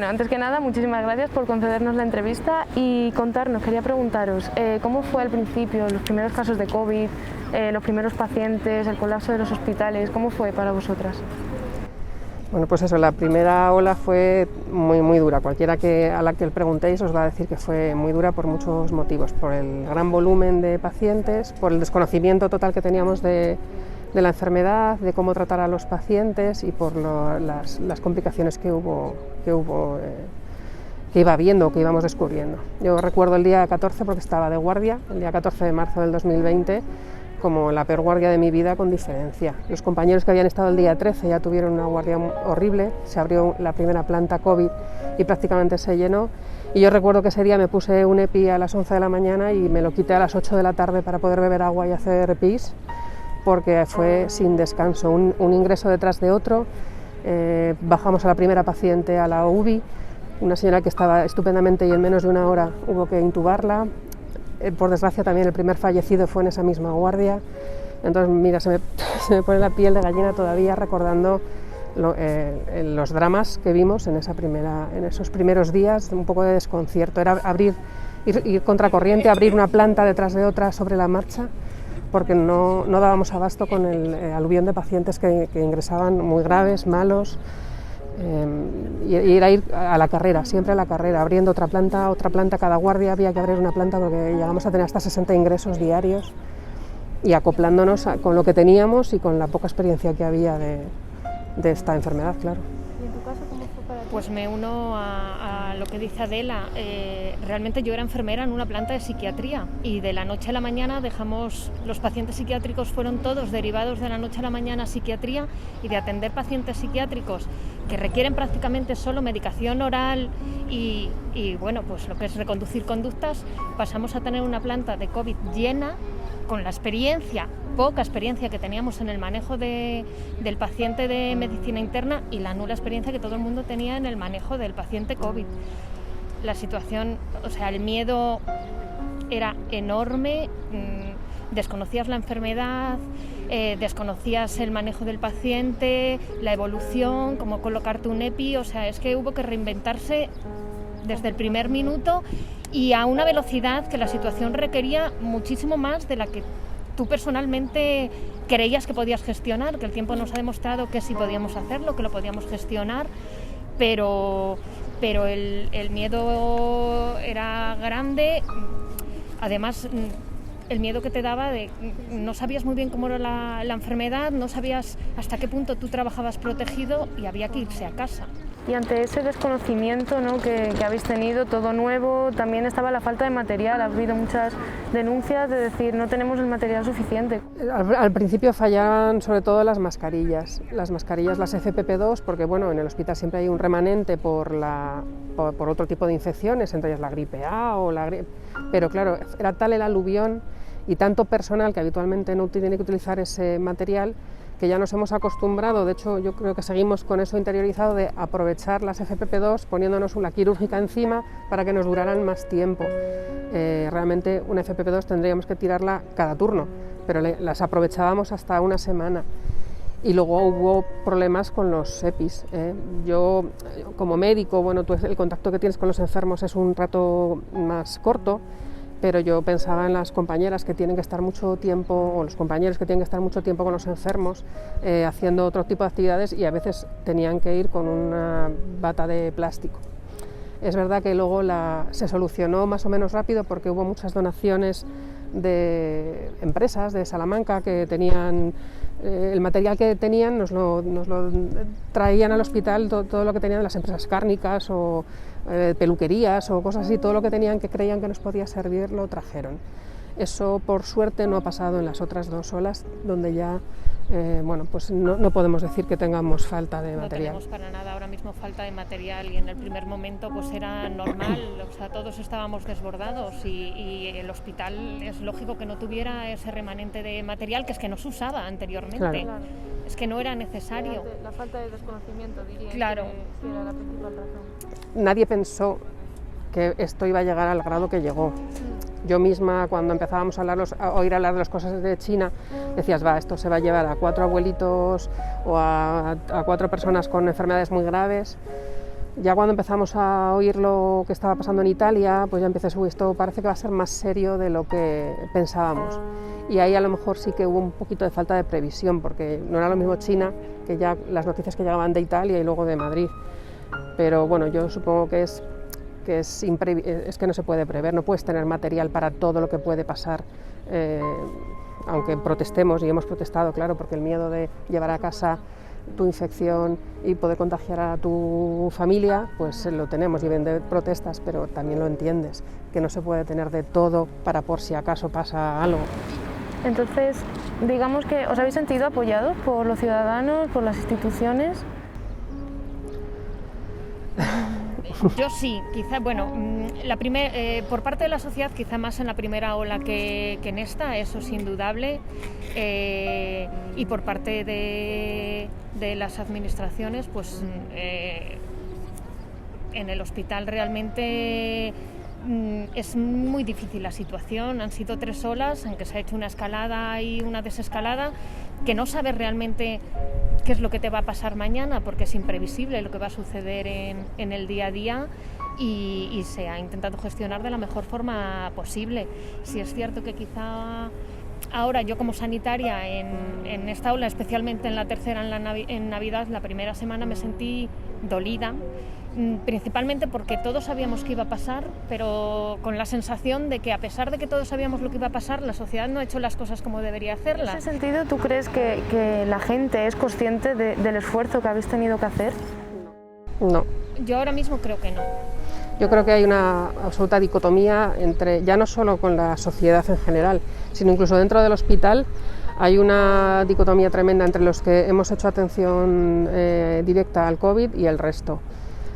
Bueno, antes que nada, muchísimas gracias por concedernos la entrevista y contarnos, quería preguntaros, ¿cómo fue al principio, los primeros casos de COVID, los primeros pacientes, el colapso de los hospitales? ¿Cómo fue para vosotras? Bueno, pues eso, la primera ola fue muy dura. Cualquiera a la que le preguntéis os va a decir que fue muy dura por muchos motivos, por el gran volumen de pacientes, por el desconocimiento total que teníamos de la enfermedad, de cómo tratar a los pacientes y por las complicaciones que iba viendo, que íbamos descubriendo. Yo recuerdo el día 14 porque estaba de guardia, el día 14 de marzo del 2020, como la peor guardia de mi vida con diferencia. Los compañeros que habían estado el día 13 ya tuvieron una guardia horrible, se abrió la primera planta COVID y prácticamente se llenó. Y yo recuerdo que ese día me puse un EPI a las 11 de la mañana y me lo quité a las 8 de la tarde para poder beber agua y hacer pis, porque fue sin descanso, un ingreso detrás de otro. Bajamos a la primera paciente a la UBI, una señora que estaba estupendamente y en menos de una hora hubo que intubarla. Por desgracia también el primer fallecido fue en esa misma guardia. Entonces mira, se me pone la piel de gallina todavía recordando los dramas que vimos en esos primeros días, un poco de desconcierto. Era ir contracorriente, abrir una planta detrás de otra sobre la marcha, porque no dábamos abasto con el aluvión de pacientes que ingresaban muy graves, malos, y era ir a la carrera, siempre a la carrera, abriendo otra planta, cada guardia había que abrir una planta porque llegamos a tener hasta 60 ingresos diarios y acoplándonos con lo que teníamos y con la poca experiencia que había de esta enfermedad, claro. ¿Y en tu caso cómo fue para ti? Pues me uno a lo que dice Adela. Realmente yo era enfermera en una planta de psiquiatría y de la noche a la mañana los pacientes psiquiátricos fueron todos derivados de la noche a la mañana a psiquiatría, y de atender pacientes psiquiátricos que requieren prácticamente solo medicación oral y bueno, pues lo que es reconducir conductas, pasamos a tener una planta de COVID llena, con la poca experiencia que teníamos en el manejo del paciente de medicina interna y la nula experiencia que todo el mundo tenía en el manejo del paciente COVID. La situación, o sea, el miedo era enorme, desconocías la enfermedad, desconocías el manejo del paciente, la evolución, cómo colocarte un EPI, o sea, es que hubo que reinventarse desde el primer minuto y a una velocidad que la situación requería muchísimo más de la que tú personalmente creías que podías gestionar, que el tiempo nos ha demostrado que sí podíamos hacerlo, que lo podíamos gestionar, pero el miedo era grande. Además, el miedo que te daba no sabías muy bien cómo era la enfermedad, no sabías hasta qué punto tú trabajabas protegido y había que irse a casa. Y ante ese desconocimiento, ¿no?, que habéis tenido, todo nuevo, también estaba la falta de material. Ha habido muchas denuncias de decir no tenemos el material suficiente. Al principio fallaban sobre todo las mascarillas, las FFP2, porque bueno, en el hospital siempre hay un remanente por otro tipo de infecciones, entre ellas la gripe A o la gripe... Pero claro, era tal el aluvión y tanto personal que habitualmente no tiene que utilizar ese material, que ya nos hemos acostumbrado. De hecho yo creo que seguimos con eso interiorizado de aprovechar las FFP2 poniéndonos una quirúrgica encima para que nos duraran más tiempo. Realmente una FFP2 tendríamos que tirarla cada turno, pero las aprovechábamos hasta una semana. Y luego hubo problemas con los EPIs. Yo como médico, bueno, el contacto que tienes con los enfermos es un rato más corto, pero yo pensaba en las compañeras que tienen que estar mucho tiempo, o los compañeros que tienen que estar mucho tiempo con los enfermos, haciendo otro tipo de actividades, y a veces tenían que ir con una bata de plástico. Es verdad que luego se solucionó más o menos rápido porque hubo muchas donaciones de empresas de Salamanca que tenían el material que tenían, nos lo traían al hospital, todo lo que tenían las empresas cárnicas o peluquerías o cosas así, todo lo que tenían que creían que nos podía servir lo trajeron. Eso por suerte no ha pasado en las otras dos olas, donde ya bueno, pues no podemos decir que tengamos falta de material. No tenemos para nada ahora mismo falta de material, y en el primer momento pues era normal, o sea, todos estábamos desbordados y el hospital es lógico que no tuviera ese remanente de material, que es que no se usaba anteriormente. Claro. Es que no era necesario. La falta de desconocimiento, diría, claro, que era la principal razón. Nadie pensó que esto iba a llegar al grado que llegó. Yo misma, cuando empezábamos a oír hablar de las cosas de China, decías, esto se va a llevar a 4 abuelitos o a 4 personas con enfermedades muy graves. Ya cuando empezamos a oír lo que estaba pasando en Italia, pues ya empecé, esto parece que va a ser más serio de lo que pensábamos. Y ahí a lo mejor sí que hubo un poquito de falta de previsión, porque no era lo mismo China, que ya las noticias que llegaban de Italia y luego de Madrid. Pero bueno, yo supongo que es que no se puede prever, no puedes tener material para todo lo que puede pasar, aunque protestemos, y hemos protestado, claro, porque el miedo de llevar a casa tu infección y poder contagiar a tu familia, pues lo tenemos y vender protestas, pero también lo entiendes, que no se puede tener de todo para por si acaso pasa algo. Entonces, digamos que os habéis sentido apoyados por los ciudadanos, por las instituciones. Yo sí, quizá, bueno, por parte de la sociedad, quizá más en la primera ola que en esta, eso es indudable, y por parte de las administraciones, pues en el hospital realmente es muy difícil la situación. Han sido 3 olas en que se ha hecho una escalada y una desescalada, que no sabes realmente qué es lo que te va a pasar mañana, porque es imprevisible lo que va a suceder en el día a día, y se ha intentado gestionar de la mejor forma posible. Sí es cierto que quizá ahora yo como sanitaria en esta ola, especialmente en la tercera, en Navidad, la primera semana me sentí dolida, principalmente porque todos sabíamos que iba a pasar, pero con la sensación de que a pesar de que todos sabíamos lo que iba a pasar, la sociedad no ha hecho las cosas como debería hacerlas. En ese sentido, ¿tú crees que la gente es consciente del esfuerzo que habéis tenido que hacer? No. Yo ahora mismo creo que no. Yo creo que hay una absoluta dicotomía entre, ya no solo con la sociedad en general, sino incluso dentro del hospital. Hay una dicotomía tremenda entre los que hemos hecho atención directa al COVID y el resto.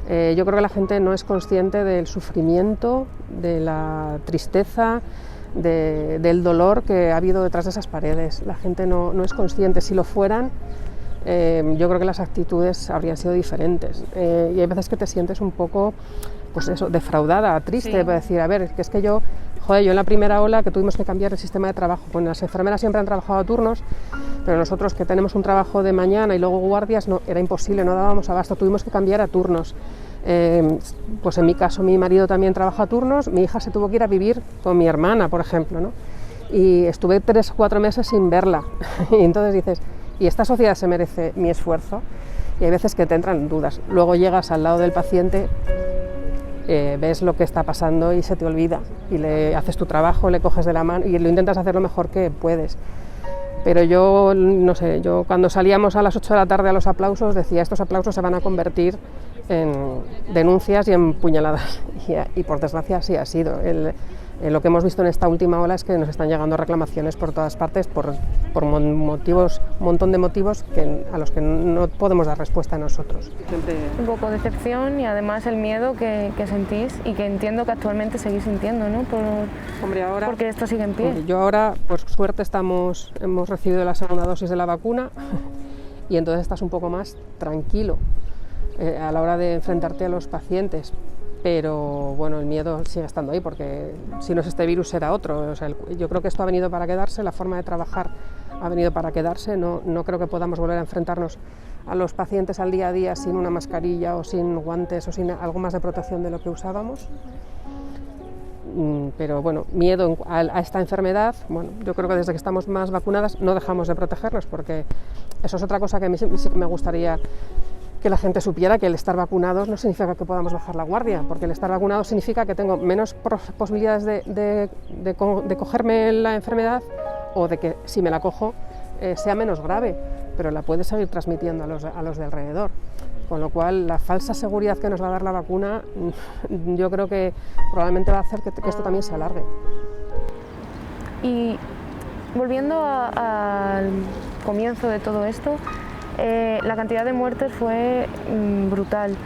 Yo creo que la gente no es consciente del sufrimiento, de la tristeza, del dolor que ha habido detrás de esas paredes. La gente no es consciente. Si lo fueran, yo creo que las actitudes habrían sido diferentes. Y hay veces que te sientes un poco, pues eso, defraudada, triste, sí. Para decir, a ver, que es que yo en la primera ola que tuvimos que cambiar el sistema de trabajo, bueno, las enfermeras siempre han trabajado a turnos, pero nosotros que tenemos un trabajo de mañana y luego guardias, no, era imposible, no dábamos abasto, tuvimos que cambiar a turnos. Pues en mi caso mi marido también trabaja a turnos, mi hija se tuvo que ir a vivir con mi hermana, por ejemplo, ¿no? Y estuve 3 o 4 meses sin verla. Y entonces dices, ¿y esta sociedad se merece mi esfuerzo? Y hay veces que te entran dudas. Luego llegas al lado del paciente, ves lo que está pasando y se te olvida, y le haces tu trabajo, le coges de la mano y lo intentas hacer lo mejor que puedes. Pero yo, no sé, yo cuando salíamos a las 8 de la tarde a los aplausos decía, estos aplausos se van a convertir en denuncias y en puñaladas, y por desgracia así ha sido. Lo que hemos visto en esta última ola es que nos están llegando reclamaciones por todas partes por motivos, un montón de motivos a los que no podemos dar respuesta nosotros. Un poco de decepción y además el miedo que sentís y que entiendo que actualmente seguís sintiendo, ¿no? Porque esto sigue en pie. Yo ahora, por suerte, hemos recibido la segunda dosis de la vacuna y entonces estás un poco más tranquilo a la hora de enfrentarte a los pacientes. Pero bueno, el miedo sigue estando ahí, porque si no es este virus será otro. O sea, yo creo que esto ha venido para quedarse, la forma de trabajar ha venido para quedarse. No creo que podamos volver a enfrentarnos a los pacientes al día a día sin una mascarilla o sin guantes o sin algo más de protección de lo que usábamos. Pero bueno, miedo a esta enfermedad, bueno, yo creo que desde que estamos más vacunadas no dejamos de protegernos, porque eso es otra cosa que a mí sí que me gustaría que la gente supiera, que el estar vacunados no significa que podamos bajar la guardia, porque el estar vacunado significa que tengo menos posibilidades de cogerme la enfermedad, o de que si me la cojo sea menos grave, pero la puedes seguir transmitiendo a los de alrededor. Con lo cual, la falsa seguridad que nos va a dar la vacuna, yo creo que probablemente va a hacer que esto también se alargue. Y volviendo al comienzo de todo esto, la cantidad de muertes fue brutal.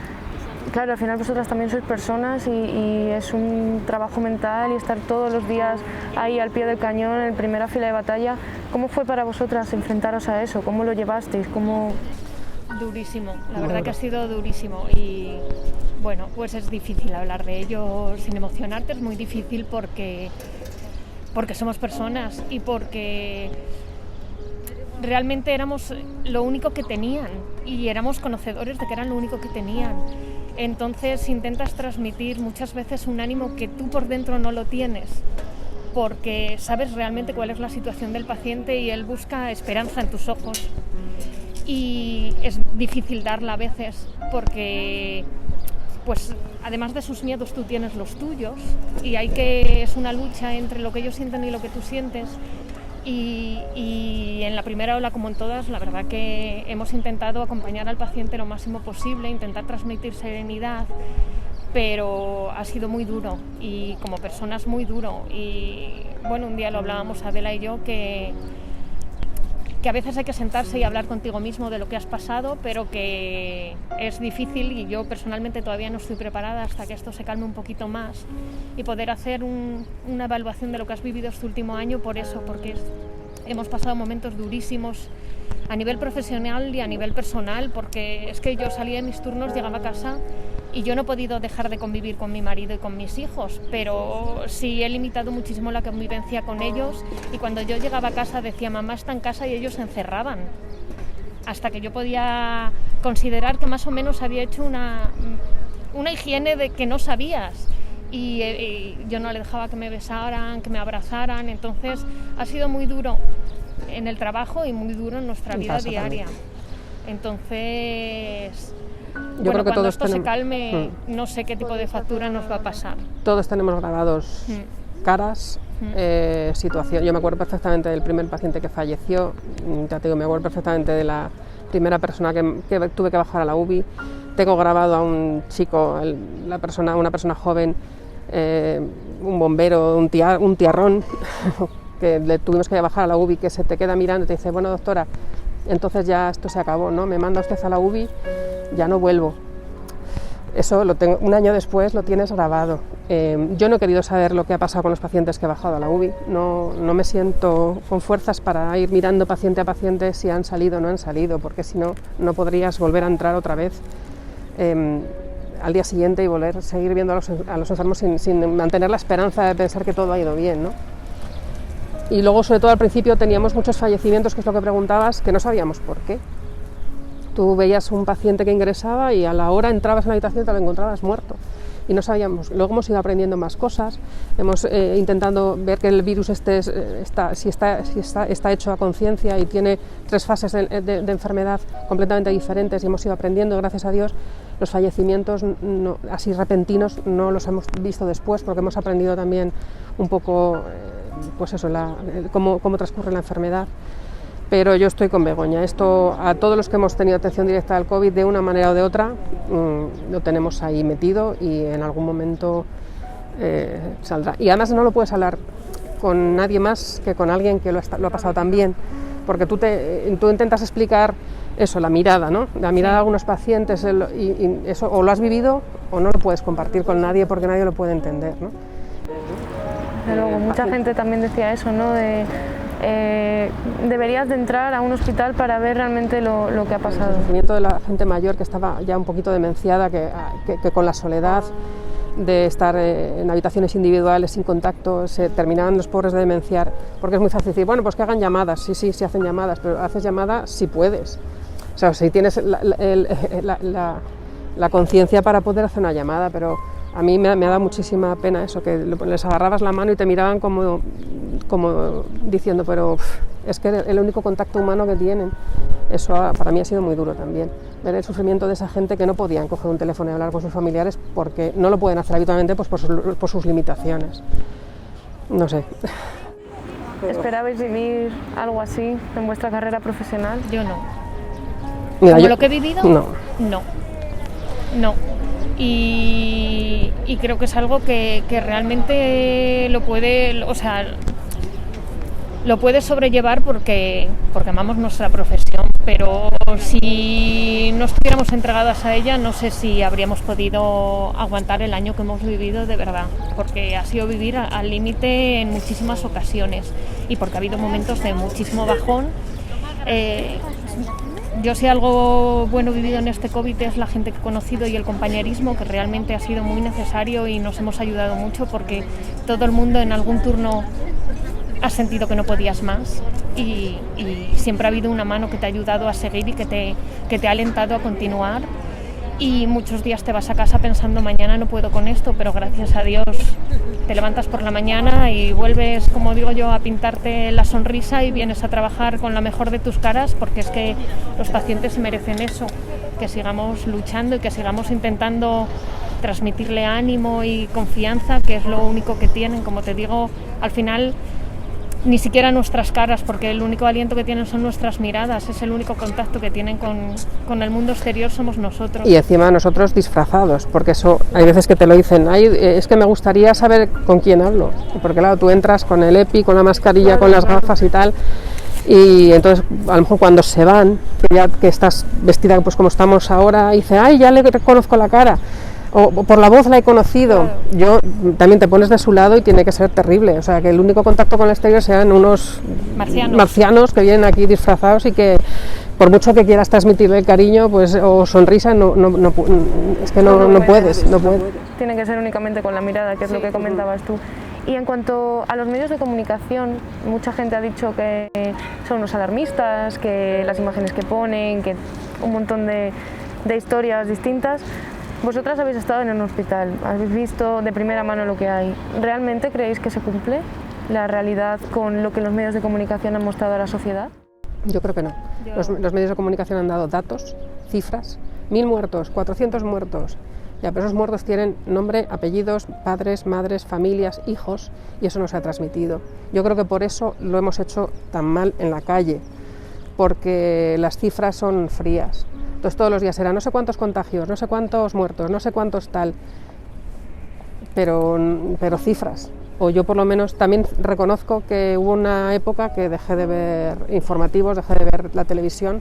Claro, al final vosotras también sois personas y es un trabajo mental y estar todos los días ahí al pie del cañón, en primera fila de batalla. ¿Cómo fue para vosotras enfrentaros a eso? ¿Cómo lo llevasteis? Durísimo, la verdad que ha sido durísimo, y bueno, pues es difícil hablar de ello sin emocionarte, es muy difícil porque somos personas y porque realmente éramos lo único que tenían y éramos conocedores de que eran lo único que tenían. Entonces intentas transmitir muchas veces un ánimo que tú por dentro no lo tienes, porque sabes realmente cuál es la situación del paciente y él busca esperanza en tus ojos. Y es difícil darla a veces porque, pues, además de sus miedos, tú tienes los tuyos y es una lucha entre lo que ellos sienten y lo que tú sientes. Y en la primera ola, como en todas, la verdad que hemos intentado acompañar al paciente lo máximo posible, intentar transmitir serenidad, pero ha sido muy duro y como personas muy duro. Y bueno, un día lo hablábamos Adela y yo, que a veces hay que sentarse y hablar contigo mismo de lo que has pasado, pero que es difícil y yo personalmente todavía no estoy preparada hasta que esto se calme un poquito más y poder hacer una evaluación de lo que has vivido este último año, por eso, porque hemos pasado momentos durísimos a nivel profesional y a nivel personal, porque es que yo salía de mis turnos, llegaba a casa y yo no he podido dejar de convivir con mi marido y con mis hijos, pero sí he limitado muchísimo la convivencia con ellos y cuando yo llegaba a casa decía mamá está en casa y ellos se encerraban, hasta que yo podía considerar que más o menos había hecho una higiene de que no sabías y yo no le dejaba que me besaran, que me abrazaran, entonces ha sido muy duro en el trabajo y muy duro en nuestra vida diaria. Entonces yo creo que cuando todos esto se calme, no sé qué tipo de factura nos va a pasar. Todos tenemos grabados caras, situación. Yo me acuerdo perfectamente del primer paciente que falleció, ya te digo, me acuerdo perfectamente de la primera persona que tuve que bajar a la UBI. Tengo grabado a un chico, una persona joven, un bombero, un tiarrón, que le tuvimos que bajar a la UBI, que se te queda mirando y te dice, bueno doctora, entonces ya esto se acabó, ¿no? Me manda usted a la UBI, ya no vuelvo. Eso lo tengo, un año después lo tienes grabado. Yo no he querido saber lo que ha pasado con los pacientes que he bajado a la UBI, no me siento con fuerzas para ir mirando paciente a paciente si han salido o no han salido, porque si no, no podrías volver a entrar otra vez al día siguiente y seguir viendo a los enfermos sin mantener la esperanza de pensar que todo ha ido bien, ¿no? Y luego, sobre todo al principio, teníamos muchos fallecimientos, que es lo que preguntabas, que no sabíamos por qué. Tú veías un paciente que ingresaba y a la hora entrabas en la habitación y te lo encontrabas muerto. Y no sabíamos. Luego hemos ido aprendiendo más cosas, hemos intentando ver que el virus si está hecho a conciencia y tiene 3 fases de enfermedad completamente diferentes, y hemos ido aprendiendo, gracias a Dios. Los fallecimientos así repentinos no los hemos visto después, porque hemos aprendido también un poco pues eso, cómo transcurre la enfermedad. Pero yo estoy con Begoña. Esto, a todos los que hemos tenido atención directa al COVID, de una manera o de otra, lo tenemos ahí metido y en algún momento saldrá. Y además no lo puedes hablar con nadie más que con alguien que lo ha pasado tan bien, porque tú intentas explicar eso, la mirada, ¿no? La mirada de algunos pacientes, y eso o lo has vivido o no lo puedes compartir con nadie porque nadie lo puede entender, ¿no? Luego, mucha gente también decía eso, ¿no? Deberías de entrar a un hospital para ver realmente lo que ha pasado. El sufrimiento de la gente mayor que estaba ya un poquito demenciada, que con la soledad de estar en habitaciones individuales sin contacto, se terminaban los pobres de demenciar, porque es muy fácil decir, bueno, pues que hagan llamadas, sí, hacen llamadas, pero haces llamadas si puedes. O sea, si tienes la conciencia para poder hacer una llamada, pero a mí me ha dado muchísima pena eso, que les agarrabas la mano y te miraban como diciendo, pero es que el único contacto humano que tienen. Eso para mí ha sido muy duro también, ver el sufrimiento de esa gente que no podían coger un teléfono y hablar con sus familiares porque no lo pueden hacer habitualmente, pues por sus limitaciones. No sé. ¿Esperabais vivir algo así en vuestra carrera profesional? Yo no. Mira, ¿Como lo que he vivido? No. Y creo que es algo que realmente lo puede sobrellevar porque amamos nuestra profesión, pero si no estuviéramos entregadas a ella, no sé si habríamos podido aguantar el año que hemos vivido de verdad, porque ha sido vivir al límite en muchísimas ocasiones y porque ha habido momentos de muchísimo bajón. Yo si algo bueno vivido en este COVID es la gente que he conocido y el compañerismo, que realmente ha sido muy necesario y nos hemos ayudado mucho porque todo el mundo en algún turno has sentido que no podías más y siempre ha habido una mano que te ha ayudado a seguir y que te ha alentado a continuar y muchos días te vas a casa pensando mañana no puedo con esto, pero gracias a Dios te levantas por la mañana y vuelves, como digo yo, a pintarte la sonrisa y vienes a trabajar con la mejor de tus caras, porque es que los pacientes merecen eso, que sigamos luchando y que sigamos intentando transmitirle ánimo y confianza, que es lo único que tienen. Como te digo, al final ni siquiera nuestras caras, porque el único aliento que tienen son nuestras miradas, es el único contacto que tienen con el mundo exterior, somos nosotros. Y encima nosotros disfrazados, porque eso hay veces que te lo dicen, es que me gustaría saber con quién hablo, porque claro, tú entras con el EPI, con la mascarilla, con las gafas y tal, y entonces a lo mejor cuando se van, que estás vestida pues como estamos ahora, y dice, ay, ya le reconozco la cara, o por la voz la he conocido. Yo también te pones de su lado y tiene que ser terrible, o sea, que el único contacto con el exterior sean unos marcianos que vienen aquí disfrazados y que por mucho que quieras transmitirle el cariño pues o sonrisa, no puedes. Tiene que ser únicamente con la mirada, que es lo que comentabas tú. Y en cuanto a los medios de comunicación, mucha gente ha dicho que son unos alarmistas, que las imágenes que ponen, que un montón de historias distintas. Vosotras habéis estado en un hospital, habéis visto de primera mano lo que hay. ¿Realmente creéis que se cumple la realidad con lo que los medios de comunicación han mostrado a la sociedad? Yo creo que no. Los medios de comunicación han dado datos, cifras, 1000 muertos, 400 muertos. Ya, pero esos muertos tienen nombre, apellidos, padres, madres, familias, hijos, y eso no se ha transmitido. Yo creo que por eso lo hemos hecho tan mal en la calle, porque las cifras son frías. Entonces todos los días era no sé cuántos contagios, no sé cuántos muertos, no sé cuántos tal, pero cifras. O yo por lo menos también reconozco que hubo una época que dejé de ver informativos, dejé de ver la televisión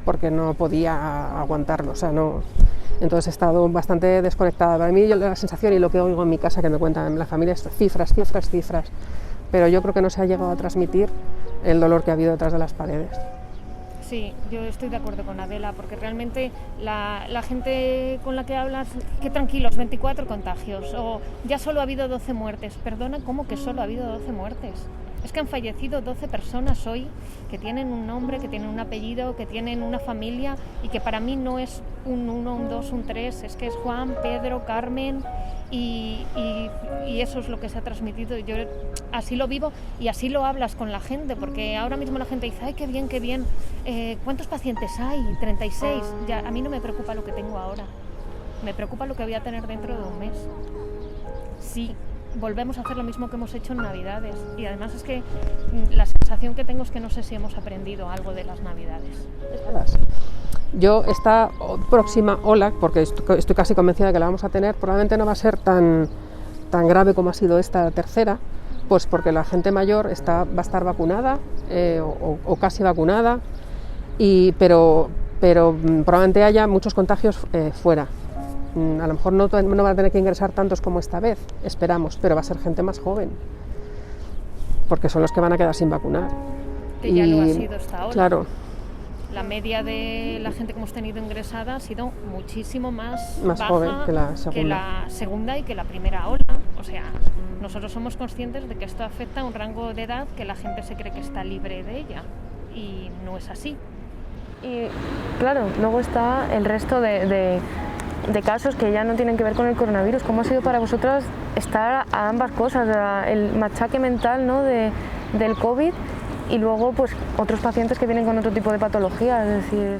porque no podía aguantarlo, o sea, no. Entonces he estado bastante desconectada. Para mí la sensación y lo que oigo en mi casa que me cuentan la familia es cifras, pero yo creo que no se ha llegado a transmitir el dolor que ha habido detrás de las paredes. Sí, yo estoy de acuerdo con Adela, porque realmente la gente con la que hablas, qué tranquilos, 24 contagios, o ya solo ha habido 12 muertes. Perdona, ¿cómo que solo ha habido 12 muertes? Es que han fallecido 12 personas hoy que tienen un nombre, que tienen un apellido, que tienen una familia, y que para mí no es un 1, un 2, un 3, es que es Juan, Pedro, Carmen, y eso es lo que se ha transmitido. Yo así lo vivo y así lo hablas con la gente, porque ahora mismo la gente dice, ay, qué bien, ¿cuántos pacientes hay? 36. Ya, a mí no me preocupa lo que tengo ahora, me preocupa lo que voy a tener dentro de un mes. Sí, volvemos a hacer lo mismo que hemos hecho en Navidades, y además es que la sensación que tengo es que no sé si hemos aprendido algo de las Navidades. Yo esta próxima ola, porque estoy casi convencida de que la vamos a tener, probablemente no va a ser tan grave como ha sido esta tercera, pues porque la gente mayor va a estar vacunada o casi vacunada, pero probablemente haya muchos contagios fuera. A lo mejor no van a tener que ingresar tantos como esta vez, esperamos, pero va a ser gente más joven, porque son los que van a quedar sin vacunar. Que ya lo ha sido hasta ahora. Claro. La media de la gente que hemos tenido ingresada ha sido muchísimo más baja joven que la segunda y que la primera ola. O sea, nosotros somos conscientes de que esto afecta a un rango de edad que la gente se cree que está libre de ella, y no es así. Y claro, luego está el resto de casos que ya no tienen que ver con el coronavirus. ¿Cómo ha sido para vosotras estar a ambas cosas, el machaque mental, ¿no?, del COVID, y luego pues otros pacientes que vienen con otro tipo de patología? Es decir,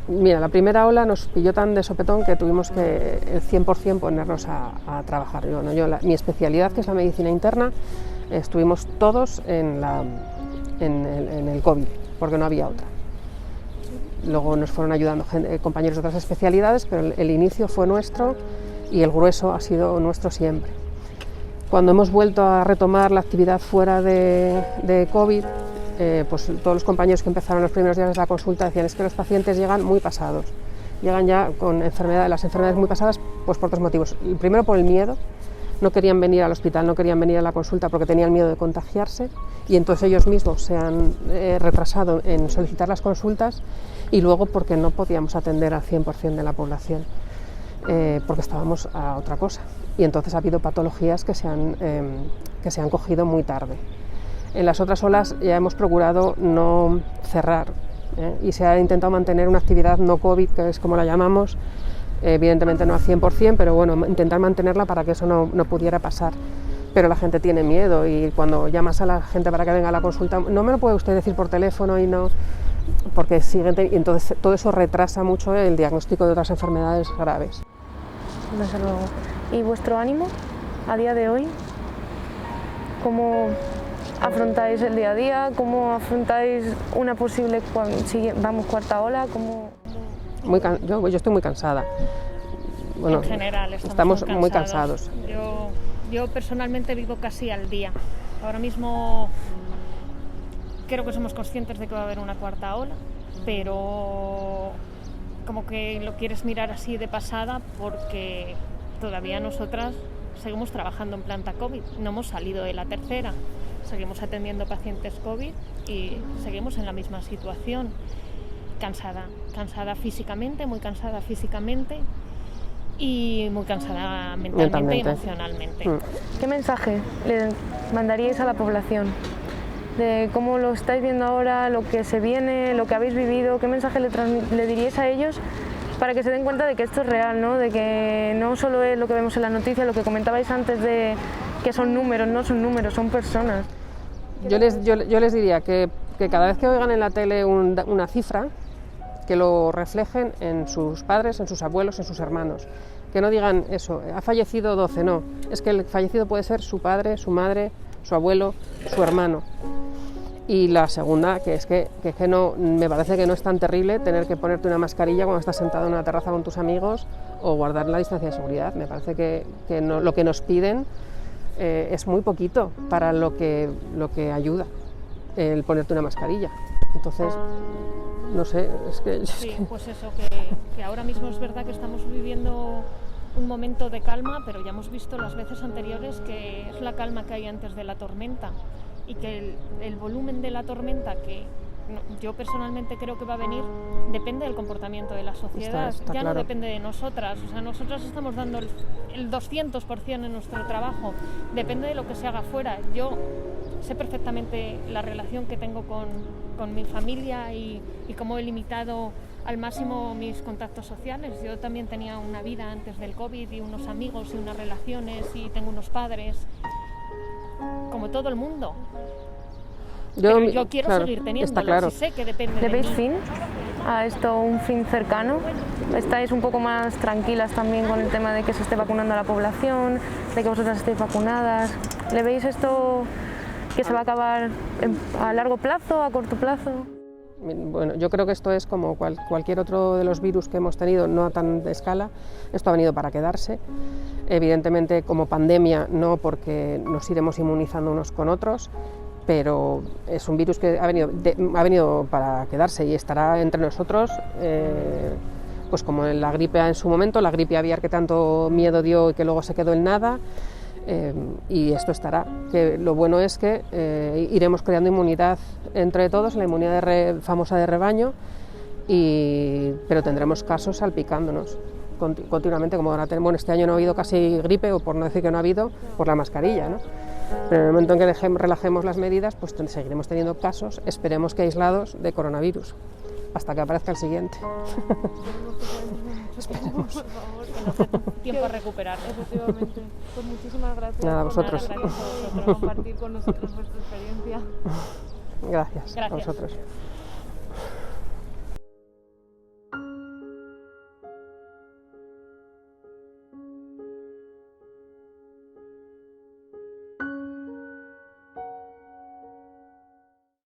mira, la primera ola nos pilló tan de sopetón que tuvimos que el 100% ponernos a trabajar. Mi especialidad, que es la medicina interna, estuvimos todos en el COVID, porque no había otra. Luego nos fueron ayudando compañeros de otras especialidades, pero el inicio fue nuestro y el grueso ha sido nuestro siempre. Cuando hemos vuelto a retomar la actividad fuera de COVID, pues todos los compañeros que empezaron los primeros días de la consulta decían, es que los pacientes llegan muy pasados, llegan ya con las enfermedades muy pasadas, pues por dos motivos. El primero, por el miedo. No querían venir al hospital, no querían venir a la consulta porque tenían miedo de contagiarse, y entonces ellos mismos se han retrasado en solicitar las consultas, y luego porque no podíamos atender al 100% de la población, porque estábamos a otra cosa, y entonces ha habido patologías que se han cogido muy tarde. En las otras olas ya hemos procurado no cerrar, y se ha intentado mantener una actividad no COVID, que es como la llamamos, evidentemente no al 100%, pero bueno, intentar mantenerla para que eso no pudiera pasar. Pero la gente tiene miedo y cuando llamas a la gente para que venga a la consulta, no me lo puede usted decir por teléfono y no, porque siguen y entonces todo eso retrasa mucho el diagnóstico de otras enfermedades graves. Desde luego. ¿Y vuestro ánimo a día de hoy? ¿Cómo afrontáis el día a día? ¿Cómo afrontáis una posible cuarta ola? Yo estoy muy cansada. Bueno, en general estamos muy cansados. Yo personalmente vivo casi al día. Ahora mismo creo que somos conscientes de que va a haber una cuarta ola, pero como que lo quieres mirar así de pasada porque todavía nosotras seguimos trabajando en planta COVID, no hemos salido de la tercera, seguimos atendiendo pacientes COVID y seguimos en la misma situación. Cansada físicamente, muy cansada físicamente y muy cansada mentalmente y emocionalmente. ¿Qué mensaje le mandaríais a la población de cómo lo estáis viendo ahora, lo que se viene, lo que habéis vivido? ¿Qué mensaje le diríais a ellos para que se den cuenta de que esto es real, ¿no? De que no solo es lo que vemos en las noticias, lo que comentabais antes de que son números, no son números, son personas? Yo les diría que cada vez que oigan en la tele una cifra, que lo reflejen en sus padres, en sus abuelos, en sus hermanos. Que no digan eso, ha fallecido 12, no. Es que el fallecido puede ser su padre, su madre, su abuelo, su hermano. Y la segunda, que es que no, me parece que no es tan terrible tener que ponerte una mascarilla cuando estás sentado en una terraza con tus amigos o guardar la distancia de seguridad. Me parece que lo que nos piden es muy poquito para lo que ayuda el ponerte una mascarilla. Entonces, no sé, pues eso, que ahora mismo es verdad que estamos viviendo un momento de calma, pero ya hemos visto las veces anteriores que es la calma que hay antes de la tormenta y que el volumen de la tormenta que yo personalmente creo que va a venir depende del comportamiento de la sociedad, está ya claro. No depende de nosotras, o sea, nosotras estamos dando el 200% en nuestro trabajo, depende de lo que se haga fuera. Yo sé perfectamente la relación que tengo con mi familia y cómo he limitado al máximo mis contactos sociales. Yo también tenía una vida antes del COVID y unos amigos y unas relaciones y tengo unos padres, como todo el mundo. Pero yo quiero seguir teniéndolo, claro. Si sé que depende ¿Le de veis mí. fin a esto, un fin cercano? ¿Estáis un poco más tranquilas también con el tema de que se esté vacunando a la población, de que vosotras estéis vacunadas? ¿Le veis esto que se va a acabar a largo plazo, a corto plazo? Bueno, yo creo que esto es como cualquier otro de los virus que hemos tenido, no a tan de escala. Esto ha venido para quedarse. Evidentemente, como pandemia, no, porque nos iremos inmunizando unos con otros, pero es un virus que ha venido para quedarse y estará entre nosotros, pues como en la gripe A en su momento, la gripe aviar que tanto miedo dio y que luego se quedó en nada. Y esto estará, que lo bueno es que iremos creando inmunidad entre todos, la inmunidad famosa de rebaño, pero tendremos casos salpicándonos continuamente, como ahora tenemos. Este año no ha habido casi gripe, o por no decir que no ha habido, por la mascarilla, ¿no? Pero en el momento en que relajemos las medidas, pues seguiremos teniendo casos, esperemos que aislados, de coronavirus, hasta que aparezca el siguiente. Esperemos. Por favor, que nos dé tiempo a recuperar. Efectivamente. Pues muchísimas gracias. Nada, a vosotros. Por compartir con nosotros vuestra experiencia. Gracias. A Gracias. vosotros.